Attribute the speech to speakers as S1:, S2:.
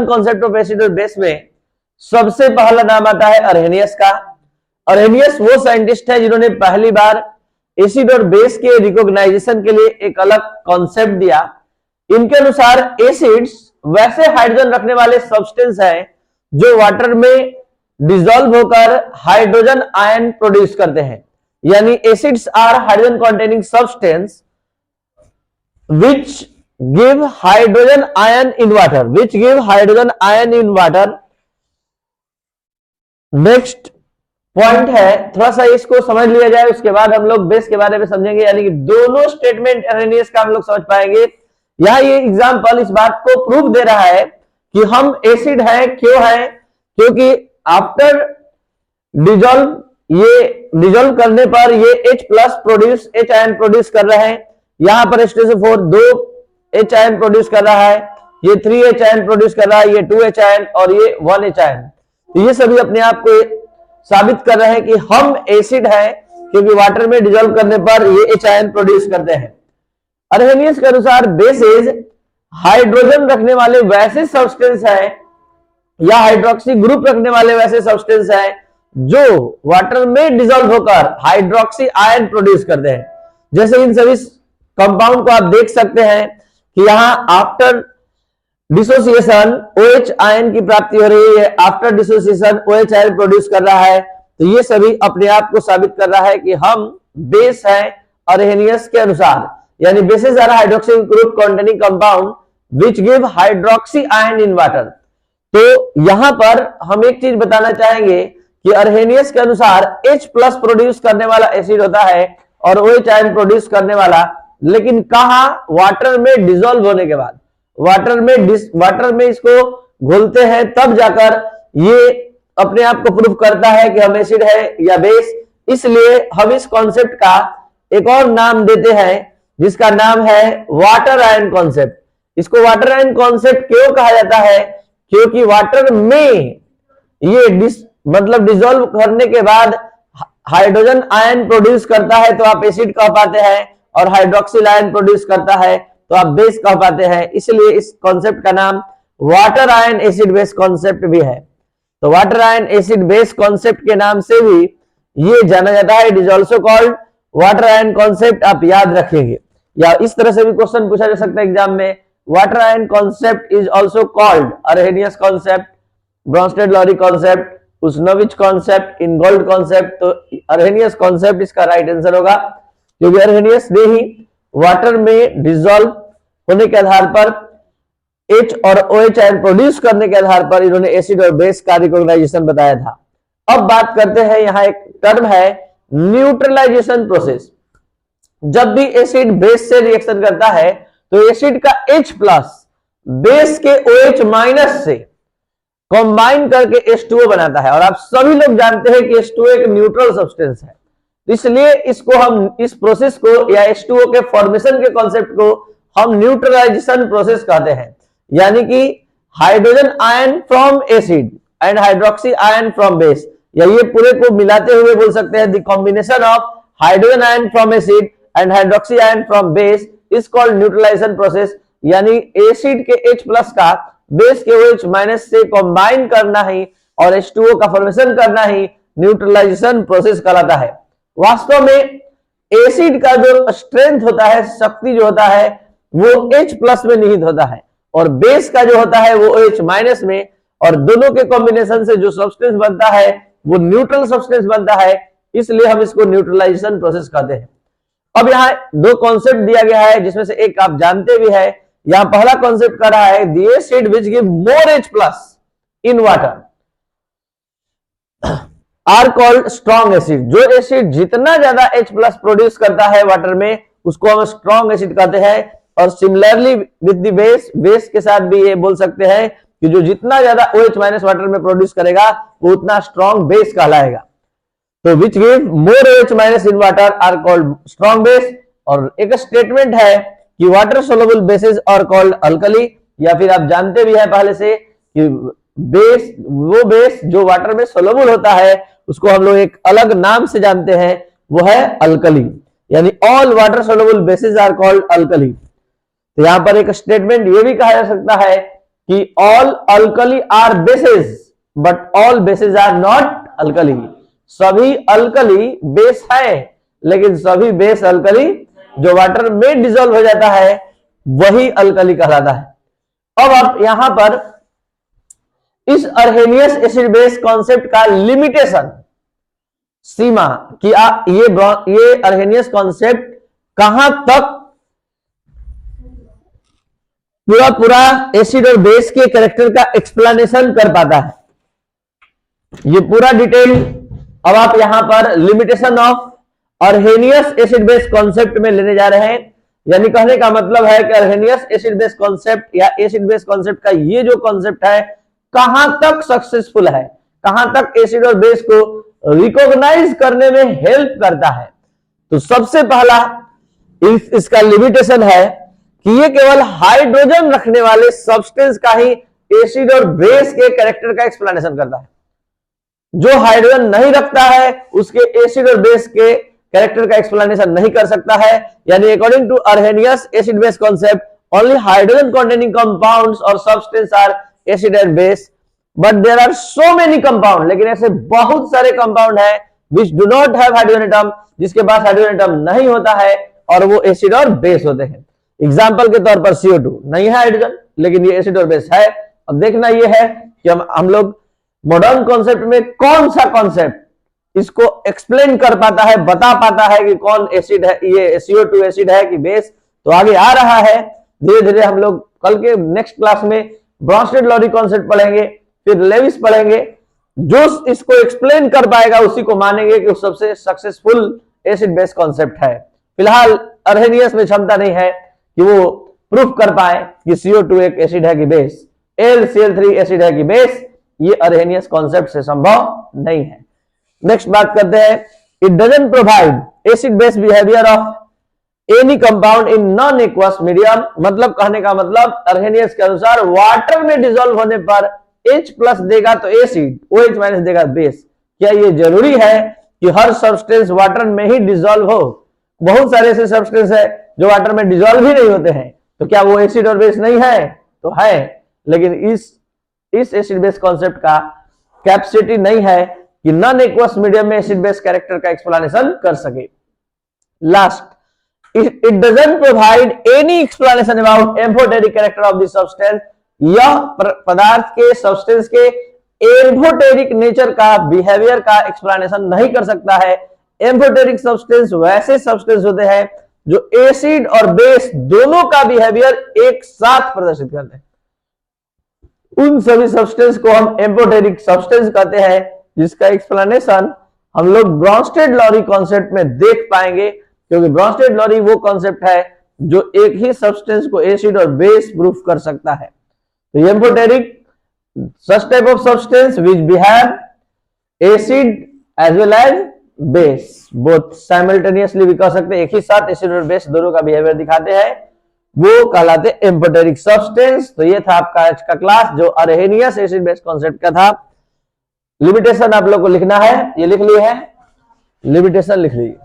S1: Concept of acid और base में सबसे पहला नाम आता है अर्हेनियस का। अर्हेनियस वो साइंटिस्ट है जिन्होंने पहली बार एसिड और बेस के रिकॉग्नाइजेशन के लिए एक अलग कॉन्सेप्ट दिया। इनके अनुसार एसिड्स वैसे हाइड्रोजन रखने वाले सब्सटेंस हैं जो वाटर में डिसॉल्व होकर हाइड्रोजन आयन प्रोड्यूस करते हैं, यानी acids are hydrogen containing substance which give hydrogen ion in water, which give hydrogen ion in water। Next point है, थोड़ा सा इसको समझ लिया जाए, उसके बाद हम लोग बेस के बारे में समझेंगे, यानी कि दोनों स्टेटमेंट अर्हेनियस का हम लोग समझ पाएंगे। यहां ये एग्जांपल इस बात को प्रूव दे रहा है कि हम एसिड है। क्यों है? क्योंकि आफ्टर डिजोल्व करने पर ये H plus produce H ion produce कर रहे हैं। यहां पर H2SO4 2 H आयन प्रोड्यूस कर रहा है, ये 3 H आयन प्रोड्यूस कर रहा है, ये 2 H आयन और ये 1 H आयन। तो ये सभी अपने आप को साबित कर रहे हैं कि हम एसिड है, क्योंकि वाटर में डिजोल्व करने पर ये H आयन प्रोड्यूस करते हैं। अर्हेनियस के अनुसार बेसेस हाइड्रोजन रखने वाले वैसे सब्सटेंस है या हाइड्रोक्सी ग्रुप रखने वाले वैसे सब्सटेंस है जो वाटर में डिजोल्व होकर हाइड्रोक्सी आयन प्रोड्यूस करते हैं। जैसे इन सभी कंपाउंड को आप देख सकते हैं कि यहां आफ्टर डिसोसिएशन OH आयन की प्राप्ति हो रही है, after dissociation OH ion produce कर रहा है। तो ये सभी अपने आप को साबित कर रहा है कि हम बेस है अर्हेनियस के अनुसार, यानी bases are hydroxyl group containing compound which give hydroxy ion in water. तो यहां पर हम एक चीज बताना चाहेंगे कि अर्हेनियस के अनुसार H प्लस प्रोड्यूस करने वाला एसिड होता है और OH आयन प्रोड्यूस करने वाला, लेकिन कहा? वाटर में डिसॉल्व होने के बाद। वाटर में इसको घोलते हैं तब जाकर ये अपने आप को प्रूव करता है कि हम एसिड है या बेस। इसलिए हम इस कॉन्सेप्ट का एक और नाम देते हैं जिसका नाम है वाटर आयन कॉन्सेप्ट। इसको वाटर आयन कॉन्सेप्ट क्यों कहा जाता है? क्योंकि वाटर में ये मतलब डिसॉल्व करने के बाद हाइड्रोजन आयन प्रोड्यूस करता है तो आप एसिड कह पाते हैं, और हाइड्रोक्सिल आयन प्रोड्यूस करता है तो आप बेस कह पाते हैं। इसलिए इस कॉन्सेप्ट का नाम water ion acid base concept भी है। तो water ion acid base concept के नाम से भी ये जाना जाता है। It is also called water ion concept. आप याद रखेंगे, या इस तरह से भी क्वेश्चन पूछा जा सकता है एग्जाम में, water ion concept is also called Arrhenius concept, Bronsted Lowry concept, Usanovich concept, Ingold concept. तो अर्हेनियस कॉन्सेप्ट इसका राइट आंसर होगा, क्योंकि अर्हेनियस ने ही वाटर में डिसॉल्व होने के आधार पर H और OH आयन प्रोड्यूस करने के आधार पर इन्होंने एसिड और बेस का रिकॉग्नाइजेशन बताया था। अब बात करते हैं, यहां एक टर्म है न्यूट्रलाइजेशन प्रोसेस। जब भी एसिड बेस से रिएक्शन करता है तो एसिड का H प्लस बेस के OH माइनस से कंबाइन करके H2O बनाता है, और आप सभी लोग जानते हैं कि H2O एक न्यूट्रल सब्सटेंस है। इसलिए इसको हम इस प्रोसेस को या H2O के फॉर्मेशन के कॉन्सेप्ट को हम न्यूट्रलाइजेशन प्रोसेस कहते हैं, यानी कि hydrogen ion from acid and hydroxy ion from base, या ये पूरे को मिलाते हुए बोल सकते हैं the combination of hydrogen ion from acid and hydroxy ion from base is called neutralisation process. यानी एसिड के H प्लस का बेस के OH माइनस से कंबाइन करना ही और H2O का फॉर्मेशन करना ही न्यूट्रलाइजेशन प्रोसेस कहलाता है। वास्तव में एसिड का जो स्ट्रेंथ होता है, शक्ति जो होता है, वो H प्लस में निहित होता है, और बेस का जो होता है वो OH माइनस में, और दोनों के कॉम्बिनेशन से जो सब्सटेंस बनता है वो न्यूट्रल सब्सटेंस बनता है। इसलिए हम इसको न्यूट्रलाइजेशन प्रोसेस कहते हैं। अब यहाँ दो कॉन्सेप्ट दिया गया है, जिसमें से एक आप जानते भी है। यहां पहला कॉन्सेप्ट कर रहा है the acid which give more H plus in water are called strong acid. जो एसिड जितना ज्यादा H प्लस प्रोड्यूस करता है वाटर में, उसको हम स्ट्रॉन्ग एसिड कहते हैं। और सिमिलरली विद द बेस के साथ भी ये बोल सकते हैं कि जो जितना ज्यादा OH माइनस वाटर में प्रोड्यूस करेगा वो उतना स्ट्रॉन्ग बेस कहलाएगा। तो which give more OH minus in water are called strong base. और एक स्टेटमेंट है कि water soluble bases are called alkali, या फिर आप जानते भी हैं पहले से कि बेस, वो बेस जो वाटर में सोलुबल होता है उसको हम लोग एक अलग नाम से जानते हैं, वो है अल्कली, यानी all water soluble bases are called alkali. तो यहां पर एक स्टेटमेंट ये भी कहा जा सकता है कि all alkali are bases but all bases are not alkali. सभी अल्कली बेस है लेकिन सभी बेस अल्कली जो वाटर में डिसॉल्व हो जाता है वही अल्कली कहलाता है। अब आप यहां पर इस अर्हेनियस एसिड बेस कॉन्सेप्ट का लिमिटेशन, सीमा कि ये अर्हेनियस कॉन्सेप्ट कहां तक पूरा एसिड और बेस के कैरेक्टर का एक्सप्लेनेशन कर पाता है, ये पूरा डिटेल अब आप यहां पर limitation of Arrhenius acid base concept में लेने जा रहे हैं। यानी कहने का मतलब है कि अर्हेनियस एसिड बेस कॉन्सेप्ट या एसिड बेस कॉन्सेप्ट का ये जो कॉन्सेप्ट है कहां तक सक्सेसफुल है, कहां तक एसिड और बेस को रिकॉग्नाइज करने में हेल्प करता है। तो सबसे पहला इसका लिमिटेशन है कि ये केवल हाइड्रोजन रखने वाले सब्सटेंस का ही एसिड और बेस के कैरेक्टर का एक्सप्लेनेशन करता है। जो हाइड्रोजन नहीं रखता है उसके एसिड और बेस के कैरेक्टर का एक्सप्लेनेशन नहीं कर सकता है। यानी according to Arrhenius acid base concept only hydrogen containing compounds और substance are acid and base but there are so many compound, लेकिन ऐसे बहुत सारे कंपाउंड है which do not have hydrogen atom, जिसके पास हाइड्रोजन एटम नहीं होता है और वो एसिड और बेस होते हैं। एग्जाम्पल के तौर पर CO2 नहीं है हाइड्रोजन लेकिन ये एसिड और बेस है। अब देखना ये है कि हम लोग मॉडर्न कॉन्सेप्ट में कौन सा कॉन्सेप्ट इसको एक्सप्लेन कर पाता है, बता पाता है कि कौन एसिड है, ये CO2 एसिड है कि बेस। तो आगे आ रहा है धीरे धीरे। हम लोग कल के नेक्स्ट क्लास में ब्रॉन्स्टेड-लॉरी कॉन्सेप्ट पढ़ेंगे, फिर लेविस पढ़ेंगे। जो इसको एक्सप्लेन कर पाएगा उसी को मानेंगे कि सबसे सक्सेसफुल एसिड बेस कॉन्सेप्ट है। फिलहाल अर्हेनियस में क्षमता नहीं है कि वो प्रूफ कर पाए कि CO2 एक एसिड है कि बेस, LCl3 एसिड है कि बेस। ये अर्हेनियस कॉन्सेप्ट से संभव नहीं है। नेक्स्ट बात करते हैं, it doesn't provide acid base behaviour of any compound in non aqueous medium. मतलब कहने का मतलब अर्हेनियस के अनुसार वाटर में डिसॉल्व होने पर H+ देगा तो एसिड, OH- देगा बेस। क्या ये जरूरी है कि हर सब्सटेंस वाटर में ही डिसॉल्व हो? बहुत सारे ऐसे सब्सटेंस है जो वाटर में डिसॉल्व ही नहीं होते हैं, तो क्या वो एसिड और बेस नहीं है? तो है, लेकिन इस एसिड बेस कॉन्सेप्ट का कैपेसिटी नहीं है कि नॉन एक्वस मीडियम में एसिड बेस कैरेक्टर का एक्सप्लेनेशन कर सके। Last, it doesn't provide any explanation about amphoteric character of the substance. यह पदार्थ के सब्सटेंस के एम्फोटेरिक नेचर का, बिहेवियर का एक्सप्लेनेशन नहीं कर सकता है। एम्फोटेरिक सब्सटेंस वैसे सब्सटेंस होते हैं जो एसिड और बेस दोनों का बिहेवियर एक साथ प्रदर्शित करते हैं। उन सभी सब्सटेंस को हम एम्फोटेरिक सब्सटेंस कहते हैं, जिसका एक्सप्लेनेशन हम लोग ब्रॉन्स्टेड-लॉरी कॉन्सेप्ट में देख पाएंगे, क्योंकि ब्रॉन्स्टेड-लॉरी वो कॉन्सेप्ट है जो एक ही सब्सटेंस को एसिड और बेस प्रूफ कर सकता है। तो amphoteric such type of substance which behave acid as well as base both simultaneously भी कह सकते हैं, एक ही साथ एसिड और बेस दोनों का बिहेवियर दिखाते हैं, वो कहलाते एम्फोटेरिक सब्सटेंस। तो ये था आपका आज का क्लास जो अर्हेनियस एसिड बेस कॉन्सेप्ट का था। लिमिटेशन आप लोग को लिखना है, ये लिख लिए है, लिमिटेशन लिख लीजिए।